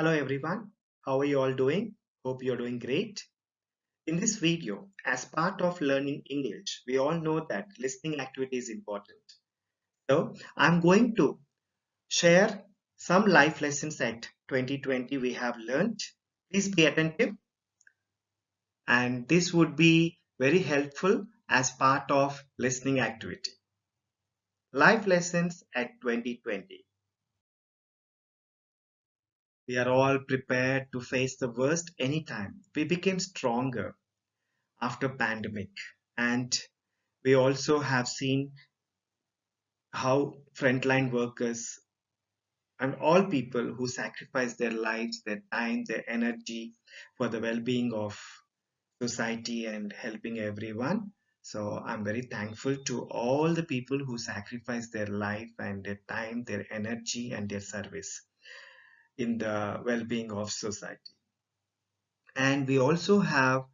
Hello everyone, how are you all doing? Hope you're doing great. In this video, as part of learning English, we all know that listening activity is important. So I'm going to share some life lessons at 2020 we have learned. Please be attentive, and this would be very helpful as part of listening activity. Life lessons at 2020. We are all prepared to face the worst anytime. We became stronger after pandemic, and we also have seen how frontline workers and all people who sacrifice their lives, their time, their energy for the well-being of society and helping everyone. So I'm very thankful to all the people who sacrifice their life and their time, their energy and their service in the well-being of society. And we also have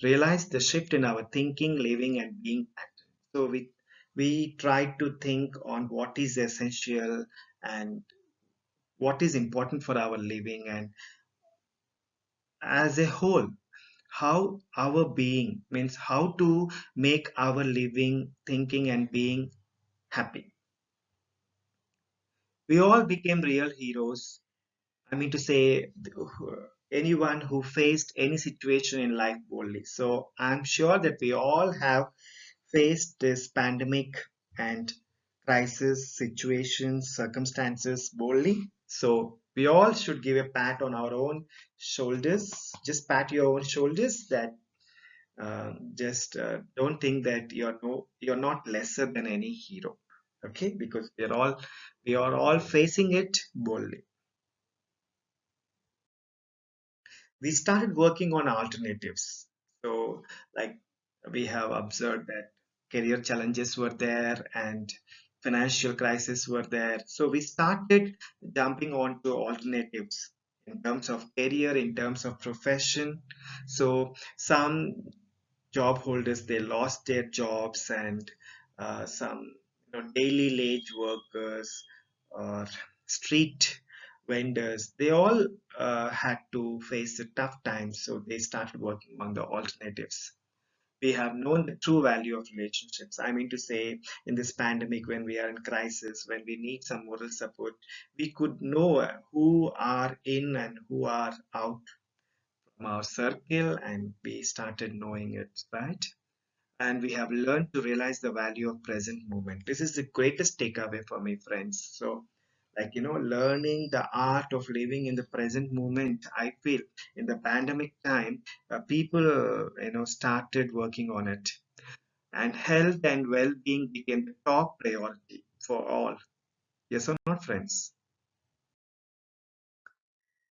realized the shift in our thinking, living and being pattern. So we try to think on what is essential and what is important for our living, and as a whole how our being means how to make our living, thinking and being happy. We all became real heroes. I mean to say, anyone who faced any situation in life boldly. So I'm sure that we all have faced this pandemic and crisis situations, circumstances boldly. So we all should give a pat on our own shoulders. Just pat your own shoulders. That just don't think that you're not lesser than any hero. Okay, because we are all facing it boldly. We started working on alternatives. So, like, we have observed that career challenges were there and financial crisis were there. So we started jumping onto alternatives in terms of career, in terms of profession. So some job holders, they lost their jobs, and some daily wage workers or street vendors, they all had to face a tough time, so they started working on the alternatives. We have known the true value of relationships. I mean to say, in this pandemic, when we are in crisis, when we need some moral support, we could know who are in and who are out from our circle, and we started knowing it, right? And we have learned to realize the value of present moment. This is the greatest takeaway for me, friends. So, like, learning the art of living in the present moment, I feel in the pandemic time, people, started working on it. And health and well being became the top priority for all. Yes or not, friends?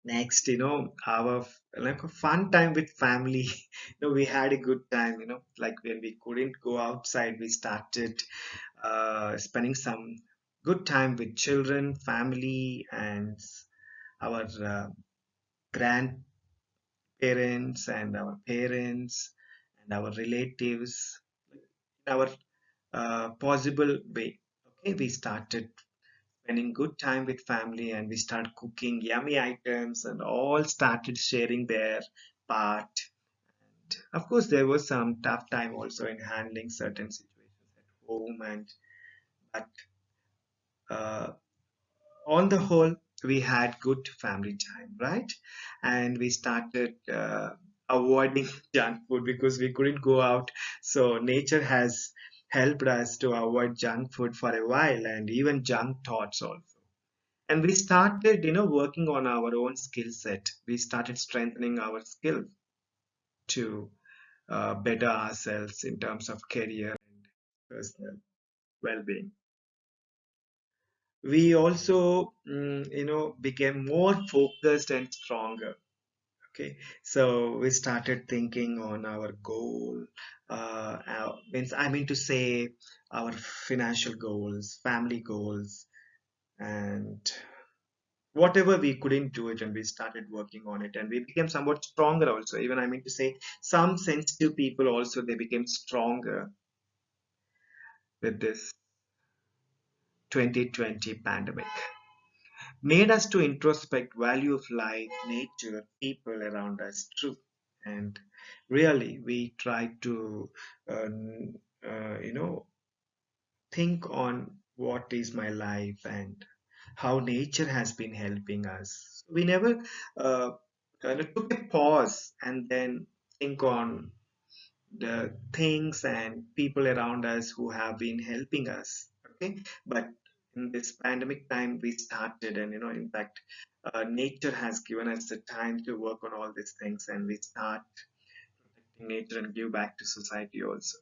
Next, our like a fun time with family. We had a good time, like when we couldn't go outside, we started spending some good time with children, family, and our grandparents and our parents and our relatives in our possible way. Okay, we started spending good time with family, and we started cooking yummy items and all started sharing their part. And of course, there was some tough time also in handling certain situations at home, and but uh, on the whole, we had good family time, right? And we started avoiding junk food because we couldn't go out. So nature has helped us to avoid junk food for a while, and even junk thoughts also. And we started, working on our own skill set. We started strengthening our skills to better ourselves in terms of career and personal well-being. We also became more focused and stronger. Okay, so we started thinking on our goal, means I mean to say our financial goals, family goals, and whatever we couldn't do it, and we started working on it, and we became somewhat stronger also. Even I mean to say, some sensitive people also, they became stronger with this 2020 pandemic. made us to introspect value of life, nature, people around us, true. And really, we try to, uh, you know, think on what is my life and how nature has been helping us. We never kind of took a pause and then think on the things and people around us who have been helping us. Okay, but in this pandemic time, we started, and in fact, nature has given us the time to work on all these things, and we start protecting nature and give back to society also.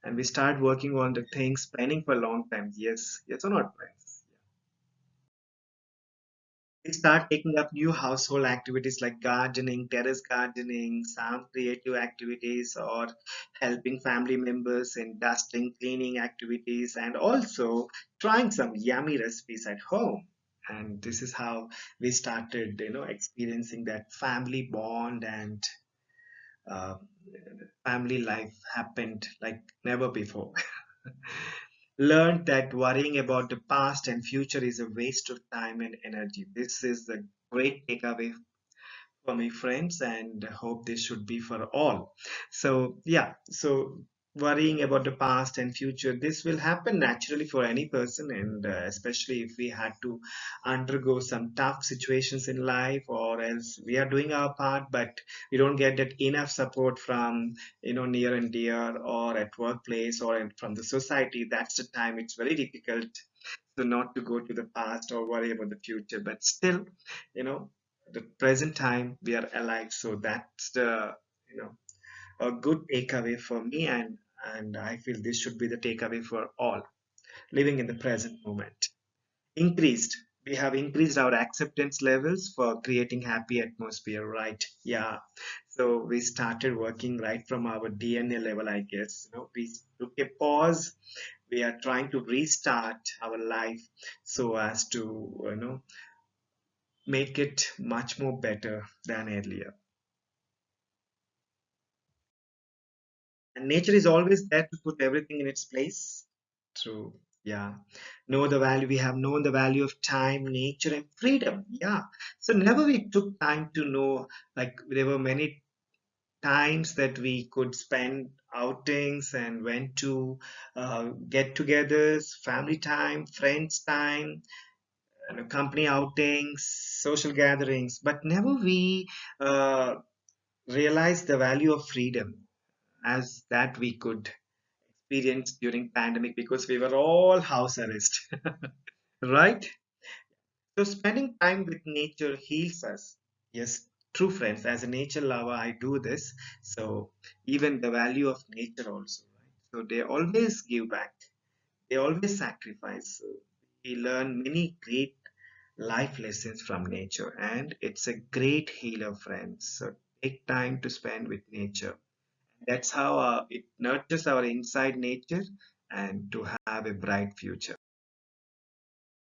And we start working on the things, planning for a long time. Yes, yes or not, friends? We start taking up new household activities like gardening, terrace gardening, some creative activities, or helping family members in dusting, cleaning activities, and also trying some yummy recipes at home. And this is how we started, experiencing that family bond and uh, family life happened like never before. Learned that worrying about the past and future is a waste of time and energy. This is the great takeaway for my friends, and hope this should be for all. So yeah, so worrying about the past and future, this will happen naturally for any person, and especially if we had to undergo some tough situations in life, or else we are doing our part but we don't get that enough support from near and dear, or at workplace, or from the society. That's the time it's very difficult to not to go to the past or worry about the future, but still, you know the present time we are alive. So that's the you know a good takeaway for me, and I feel this should be the takeaway for all living in the present moment. Increased We have increased our acceptance levels for creating happy atmosphere, right? Yeah, so we started working right from our DNA level, I guess. We took a pause. We are trying to restart our life so as to make it much more better than earlier. And nature is always there to put everything in its place. True. Yeah. Know the value. We have known the value of time, nature, and freedom. Yeah. So never we took time to know, like there were many times that we could spend outings and went to get-togethers, family time, friends time, company outings, social gatherings, but never we uh, realized the value of freedom as that we could experience during pandemic, because we were all house arrest. Right? So spending time with nature heals us. Yes, true friends. As a nature lover, I do this. So even the value of nature also, right? So they always give back. They always sacrifice. So we learn many great life lessons from nature, and it's a great healer, friends. So take time to spend with nature. That's how it nurtures our inside nature and to have a bright future.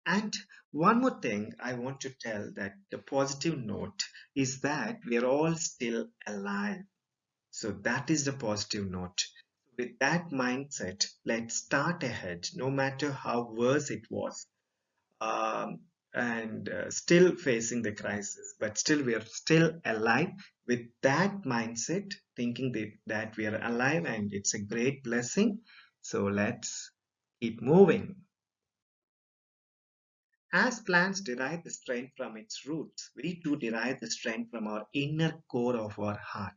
And one more thing I want to tell, that the positive note is that we are all still alive. So that is the positive note. With that mindset, let's start ahead, no matter how worse it was, um, and still facing the crisis, but still we are still alive. With that mindset, thinking that we are alive and it's a great blessing. So let's keep moving. As plants derive the strength from its roots, we too derive the strength from our inner core of our heart.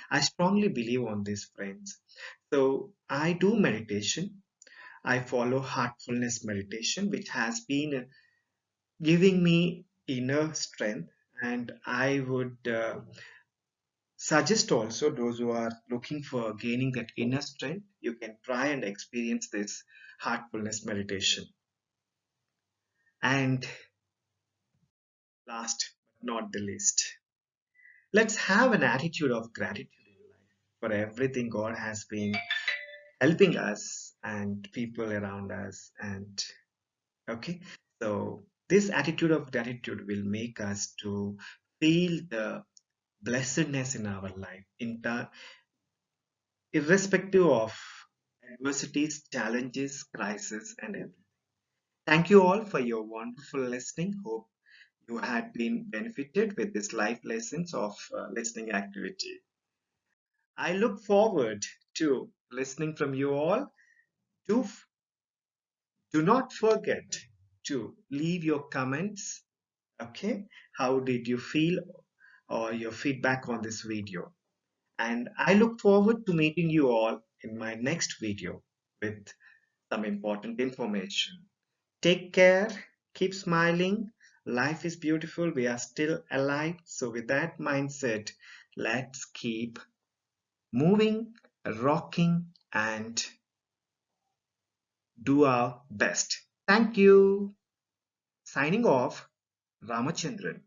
I strongly believe on this, friends. So I do meditation. I follow heartfulness meditation, which has been giving me inner strength. And I would suggest also those who are looking for gaining that inner strength, you can try and experience this heartfulness meditation. And last but not the least, let's have an attitude of gratitude in life for everything God has been helping us and people around us. And okay, so this attitude of gratitude will make us to feel the blessedness in our life, irrespective of adversities, challenges, crisis, and everything. Thank you all for your wonderful listening. Hope you had been benefited with this life lessons of listening activity. I look forward to listening from you all. Do, do not forget to leave your comments. Okay, how did you feel or your feedback on this video? And I look forward to meeting you all in my next video with some important information. Take care, keep smiling. Life is beautiful. We are still alive. So, with that mindset, let's keep moving, rocking, and do our best. Thank you. Signing off, Ramachandran.